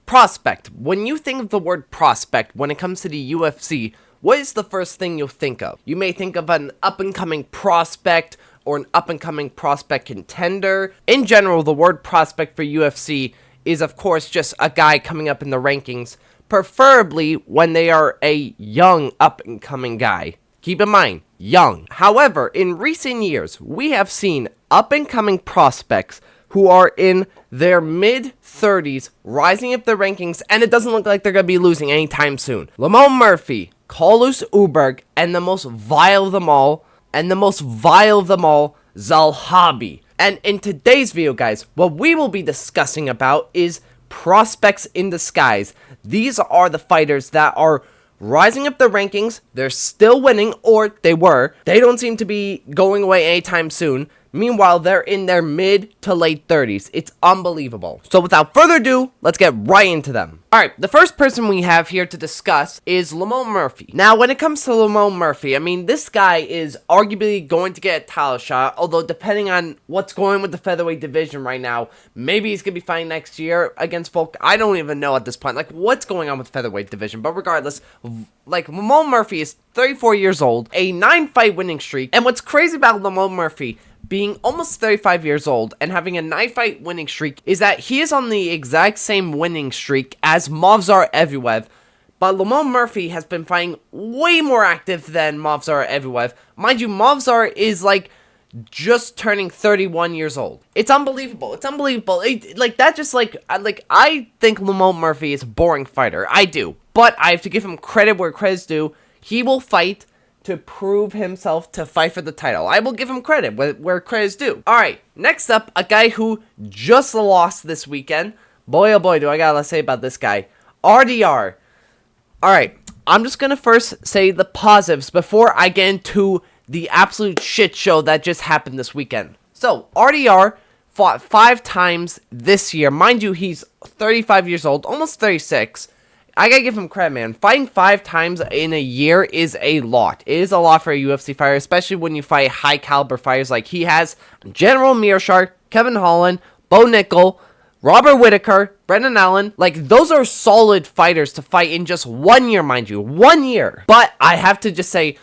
Prospect. When you think of the word prospect, when it comes to the UFC, what is the first thing you'll think of? You may think of an up-and-coming prospect or an up-and-coming prospect contender. In general, the word prospect for UFC is, of course, just a guy coming up in the rankings, preferably when they are a young up-and-coming guy. Keep in mind, young. However, in recent years, we have seen up-and-coming prospects who are in their mid-30s rising up the rankings, and it doesn't look like they're going to be losing anytime soon. Lamone Murphy, Carlos Uberg, and the most vile of them all, Zalhabi. And in today's video, guys, what we will be discussing about is prospects in disguise. These are the fighters that are rising up the rankings. They're still winning, or they were. They don't seem to be going away anytime soon. Meanwhile, they're in their mid to late 30s. It's unbelievable. So without further ado, let's get right into them. Alright, the first person we have here to discuss is Lamone Murphy. Now, when it comes to Lamone Murphy, I mean, this guy is arguably going to get a title shot, although depending on what's going with the featherweight division right now, maybe he's going to be fighting next year against Volk. I don't even know at this point, like, what's going on with the featherweight division, but regardless, like, Lamone Murphy is 34 years old, a 9-fight winning streak, and what's crazy about Lamone Murphy being almost 35 years old and having a 9-fight winning streak is that he is on the exact same winning streak as Movsar Evloev, but Lamone Murphy has been fighting way more active than Movsar Evloev. Mind you, Movsar is like just turning 31 years old. It's unbelievable. It's unbelievable. I think Lamone Murphy is a boring fighter. I do. But I have to give him credit where credit's due. He will fight to prove himself to fight for the title. I will give him credit where credit is due. Alright, next up, a guy who just lost this weekend. Boy, oh boy, do I got a lot to say about this guy. RDR. Alright, I'm just gonna first say the positives before I get into the absolute shit show that just happened this weekend. So, RDR fought 5 times this year. Mind you, he's 35 years old, almost 36. I gotta give him credit, man. Fighting 5 times in a year is a lot. It is a lot for a UFC fighter, especially when you fight high-caliber fighters like he has. General Mearshart, Kevin Holland, Bo Nickel, Robert Whittaker, Brendan Allen. Like, those are solid fighters to fight in just 1 year, mind you. 1 year. But I have to just say,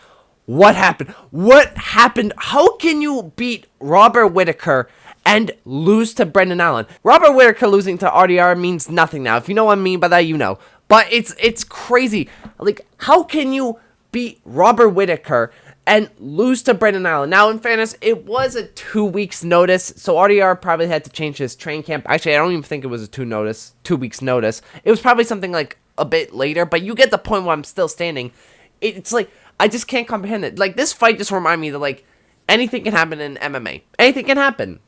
what happened? What happened? How can you beat Robert Whittaker and lose to Brendan Allen? Robert Whittaker losing to RDR means nothing now. If you know what I mean by that, you know. But it's crazy. Like, how can you beat Robert Whittaker and lose to Brendan Allen? Now, in fairness, it was a 2 weeks notice, so RDR probably had to change his train camp. Actually, I don't even think it was a 2 weeks notice. It was probably something like a bit later, but you get the point where I'm still standing. It's like, I just can't comprehend it. Like, this fight just reminded me that, like, anything can happen in MMA. Anything can happen.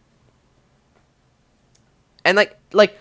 And, like,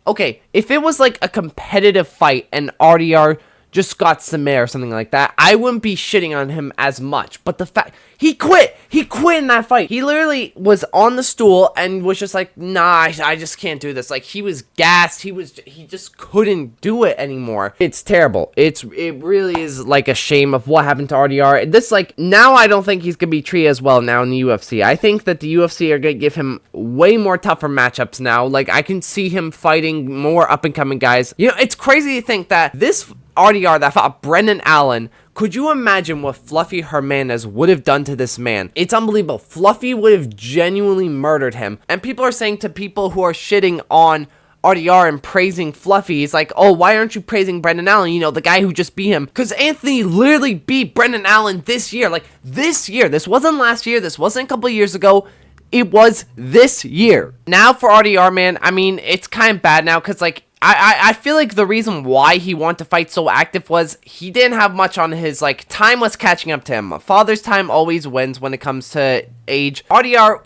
okay, if it was like a competitive fight and RDR just got submitted or something like that, I wouldn't be shitting on him as much. But the fact, he quit in that fight. He literally was on the stool and was just like, nah, I just can't do this. Like, he was gassed. He just couldn't do it anymore. It's terrible. It really is like a shame of what happened to RDR. This, like, now I don't think he's gonna be treated as well now in the UFC. I think that the UFC are gonna give him way more tougher matchups now. Like, I can see him fighting more up-and-coming guys. You know, it's crazy to think that this RDR that fought Brendan Allen, could you imagine what Fluffy Hernandez would have done to this man? It's unbelievable. Fluffy would have genuinely murdered him. And people are saying to people who are shitting on RDR and praising Fluffy, he's like, oh, why aren't you praising Brendan Allen? You know, the guy who just beat him. Because Anthony literally beat Brendan Allen this year. Like, this year. This wasn't last year. This wasn't a couple of years ago. It was this year. Now for RDR, man, I mean, it's kind of bad now because, like, I feel like the reason why he wanted to fight so active was he didn't have much on his, like, time was catching up to him. Father's time always wins when it comes to age. RDR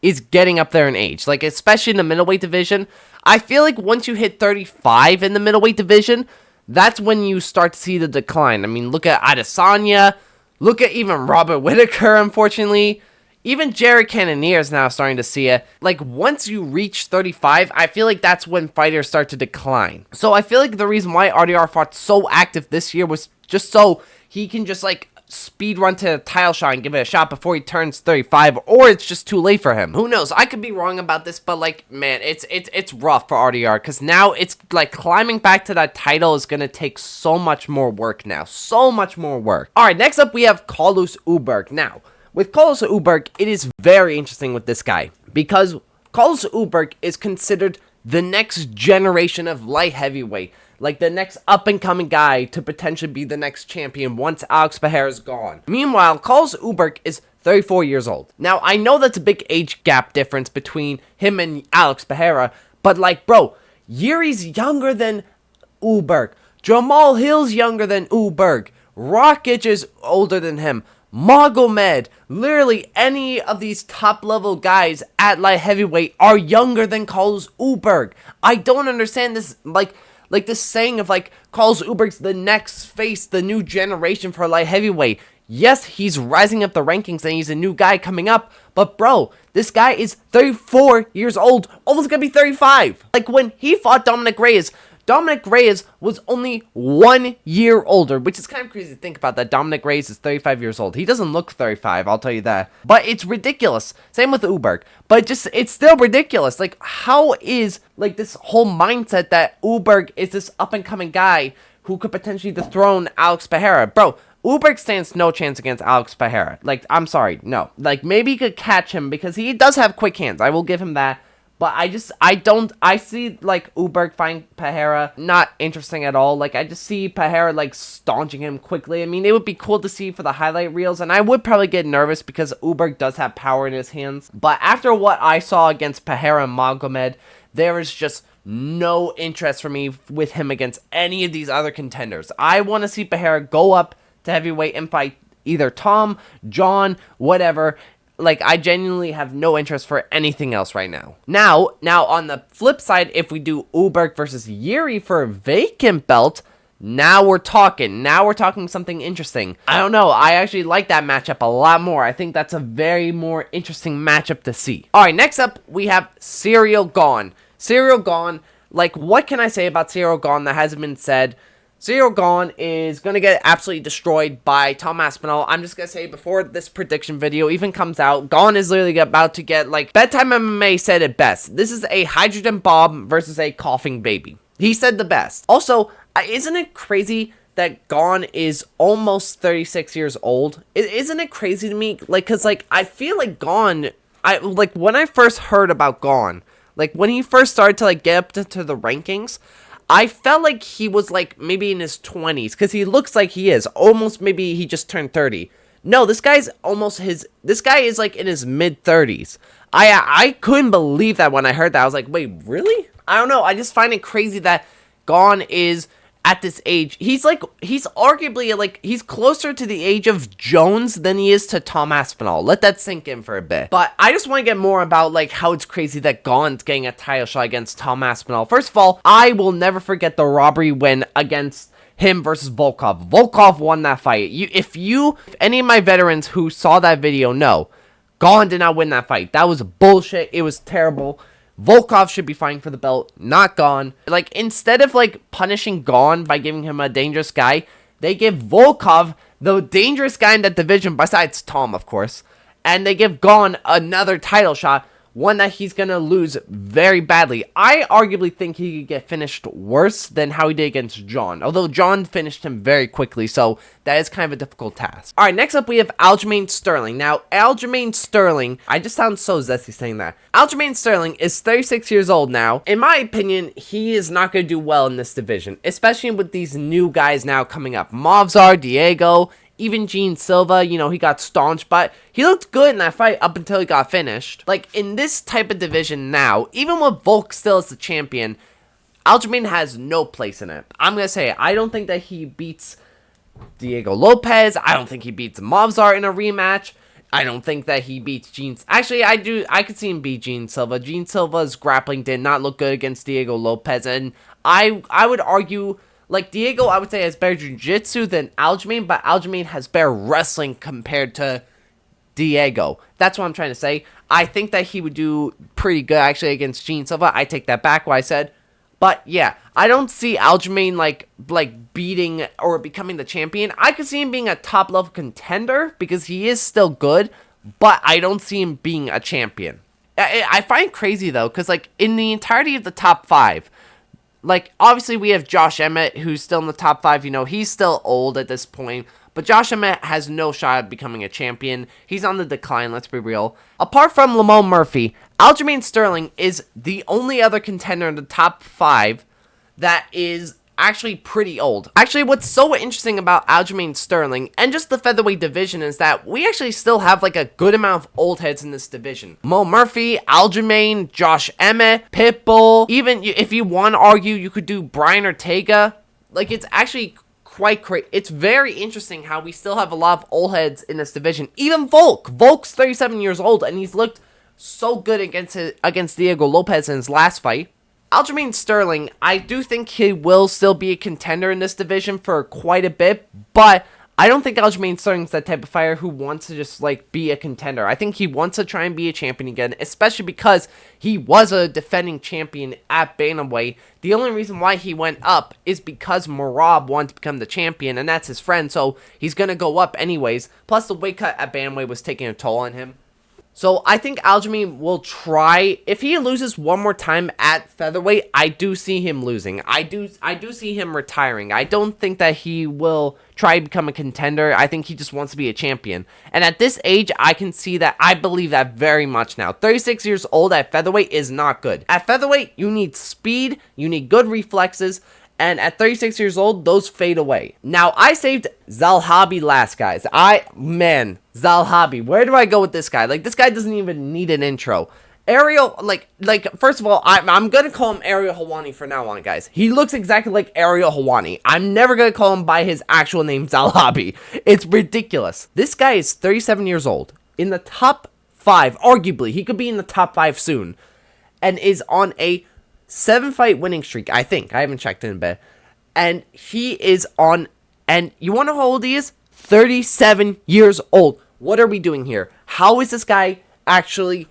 is getting up there in age, like, especially in the middleweight division. I feel like once you hit 35 in the middleweight division, that's when you start to see the decline. I mean, look at Adesanya, look at even Robert Whittaker, unfortunately. Even Jared Cannonier is now starting to see it. Like, once you reach 35, I feel like that's when fighters start to decline. So I feel like the reason why RDR fought so active this year was just so he can just, like, speed run to the title shot and give it a shot before he turns 35, or it's just too late for him. Who knows? I could be wrong about this, but like, man, it's rough for RDR, because now it's like climbing back to that title is gonna take so much more work now. So much more work. Alright, next up we have Carlos Ulberg. Now, with Carlos Ulberg, it is very interesting with this guy, because Carlos Ulberg is considered the next generation of light heavyweight. Like the next up-and-coming guy to potentially be the next champion once Alex Pereira is gone. Meanwhile, Carlos Ulberg is 34 years old. Now, I know that's a big age gap difference between him and Alex Pereira, but like, bro, Yuri's younger than Ulberg. Jamal Hill's younger than Ulberg. Rakic is older than him. Magomed, literally any of these top-level guys at light heavyweight are younger than Carlos Ulberg. I don't understand this, like this saying of like Carlos Ulberg's the next face, the new generation for light heavyweight. Yes, he's rising up the rankings and he's a new guy coming up, but bro, this guy is 34 years old, almost gonna be 35. Like when he fought Dominic Reyes was only 1 year older, which is kind of crazy to think about, that Dominic Reyes is 35 years old. He doesn't look 35, I'll tell you that. But it's ridiculous. Same with Ulberg. But it's still ridiculous. Like, how is, like, this whole mindset that Ulberg is this up-and-coming guy who could potentially dethrone Alex Pereira? Bro, Ulberg stands no chance against Alex Pereira. Like, I'm sorry, no. Like, maybe he could catch him because he does have quick hands. I will give him that. But I see, like, Ulberg fighting Pereira not interesting at all. Like, I just see Pereira, like, staunching him quickly. I mean, it would be cool to see for the highlight reels, and I would probably get nervous because Ulberg does have power in his hands. But after what I saw against Pereira and Magomed, there is just no interest for me with him against any of these other contenders. I want to see Pereira go up to heavyweight and fight either Tom, John, whatever. Like, I genuinely have no interest for anything else right now. Now, on the flip side, if we do Ulberg versus Yuri for a vacant belt, now we're talking. Now we're talking something interesting. I don't know. I actually like that matchup a lot more. I think that's a very more interesting matchup to see. All right, next up, we have Ciryl Gane. Ciryl Gane, like, what can I say about Ciryl Gane that hasn't been said? Ciryl Gane is going to get absolutely destroyed by Tom Aspinall. I'm just going to say, before this prediction video even comes out, Gane is literally about to get, like, Bedtime MMA said it best. This is a hydrogen bomb versus a coughing baby. He said the best. Also, isn't it crazy that Gane is almost 36 years old? Isn't it crazy to me? Like, because, like, I feel like Gane, like, when I first heard about Gane, like, when he first started to, like, get up to the rankings, I felt like he was, like, maybe in his 20s, because he looks like he is. Almost maybe he just turned 30. No, this guy is, like, in his mid-30s. I couldn't believe that when I heard that. I was like, wait, really? I don't know. I just find it crazy that Gane is at this age. He's arguably, like, he's closer to the age of Jones than he is to Tom Aspinall. Let that sink in for a bit. But I just want to get more about, like, how it's crazy that Gane's getting a title shot against Tom Aspinall. First of all, I will never forget the robbery win against him versus Volkov. Volkov won that fight. If any of my veterans who saw that video know, Gane did not win that fight. That was bullshit. It was terrible. Volkov should be fighting for the belt, not Gane. Like, instead of, like, punishing Gane by giving him a dangerous guy, they give Volkov the dangerous guy in that division, besides Tom, of course. And they give Gane another title shot, one that he's going to lose very badly. I arguably think he could get finished worse than how he did against John. Although John finished him very quickly, so that is kind of a difficult task. Alright, next up we have Aljamain Sterling. Now, Aljamain Sterling, I just sound so zesty saying that. Aljamain Sterling is 36 years old now. In my opinion, he is not going to do well in this division, especially with these new guys now coming up. Movzar, Diego, even Gene Silva, you know, he got staunched, but he looked good in that fight up until he got finished. Like, in this type of division now, even with Volk still as the champion, Aljamain has no place in it. I'm going to say, I don't think that he beats Diego Lopez. I don't think he beats Movzar in a rematch. I don't think that he beats Gene. Actually, I could see him beat Gene Silva. Gene Silva's grappling did not look good against Diego Lopez, and I would argue, like, Diego, I would say, has better jiu-jitsu than Aljamain, but Aljamain has better wrestling compared to Diego. That's what I'm trying to say. I think that he would do pretty good, actually, against Gene Silva. I take that back, what I said. But yeah, I don't see Aljamain like beating or becoming the champion. I could see him being a top level contender because he is still good, but I don't see him being a champion. I find it crazy though, because like in the entirety of the top 5, like obviously we have Josh Emmett who's still in the top 5. You know, he's still old at this point, but Josh Emmett has no shot at becoming a champion. He's on the decline, let's be real. Apart from Lamone Murphy, Aljamain Sterling is the only other contender in the top 5 that is actually pretty old. Actually, what's so interesting about Aljamain Sterling and just the featherweight division is that we actually still have like a good amount of old heads in this division. Mo Murphy, Aljamain, Josh Emmett, Pitbull, even if you want to argue, you could do Brian Ortega. Like, it's actually quite crazy. It's very interesting how we still have a lot of old heads in this division. Even Volk. Volk's 37 years old, and he's looked so good against Diego Lopez in his last fight. Aljamain Sterling, I do think he will still be a contender in this division for quite a bit, but I don't think Aljamain Sterling's that type of fighter who wants to just, like, be a contender. I think he wants to try and be a champion again, especially because he was a defending champion at bantamweight. The only reason why he went up is because Merab wanted to become the champion, and that's his friend, so he's gonna go up anyways. Plus, the weight cut at bantamweight was taking a toll on him. So I think Aljamain will try. If he loses one more time at featherweight, I do see him losing. I do see him retiring. I don't think that he will try to become a contender. I think he just wants to be a champion. And at this age, I can see that. I believe that very much now. 36 years old at featherweight is not good. At featherweight, you need speed, you need good reflexes, and at 36 years old, those fade away. Now, I saved Zalhabi last, guys. Zalhabi. Where do I go with this guy? Like, this guy doesn't even need an intro. Ariel, like, first of all, I'm going to call him Ariel Helwani from now on, guys. He looks exactly like Ariel Helwani. I'm never going to call him by his actual name, Zalhabi. It's ridiculous. This guy is 37 years old. In the top 5, arguably. He could be in the top 5 soon. And is on a 7-fight winning streak, I think. I haven't checked in a bit. And he is on, and you want to know how old he is? 37 years old. What are we doing here? How is this guy actually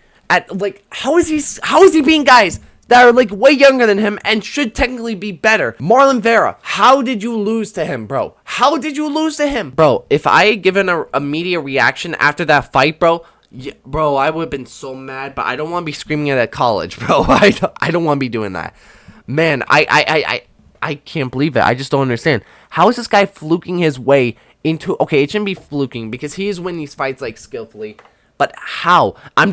how is he beating guys that are like way younger than him and should technically be better? Marlon Vera, how did you lose to him, bro? How did you lose to him? Bro, if I had given a media reaction after that fight, bro, yeah, bro, I would have been so mad, but I don't want to be screaming at college, bro. I don't want to be doing that. Man, I can't believe it. I just don't understand. How is this guy fluking his way into... Okay, it shouldn't be fluking because he is winning these fights, like, skillfully. But how? I'm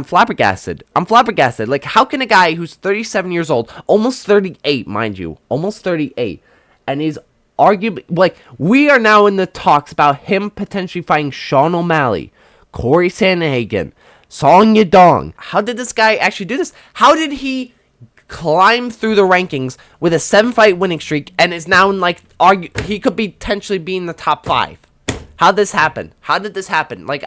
flabbergasted. I'm flabbergasted. Like, how can a guy who's 37 years old, almost 38, mind you, almost 38, and is arguably... Like, we are now in the talks about him potentially fighting Sean O'Malley, Corey Sandhagen, Song Yadong. How did this guy actually do this? How did he climb through the rankings with a 7-fight winning streak and is now in, like, he could potentially be in the top 5? How did this happen? How did this happen? Like,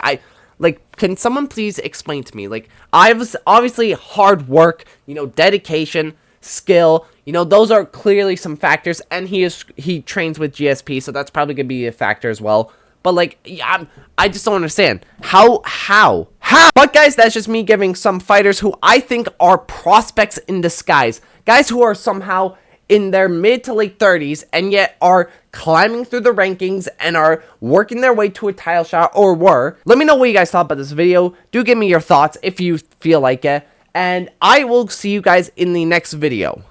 can someone please explain to me? Like, obviously hard work, you know, dedication, skill, you know, those are clearly some factors, and he trains with GSP, so that's probably gonna be a factor as well. But, like, yeah, I just don't understand. How? But, guys, that's just me giving some fighters who I think are prospects in disguise. Guys who are somehow in their mid to late 30s and yet are climbing through the rankings and are working their way to a title shot, or were. Let me know what you guys thought about this video. Do give me your thoughts if you feel like it. And I will see you guys in the next video.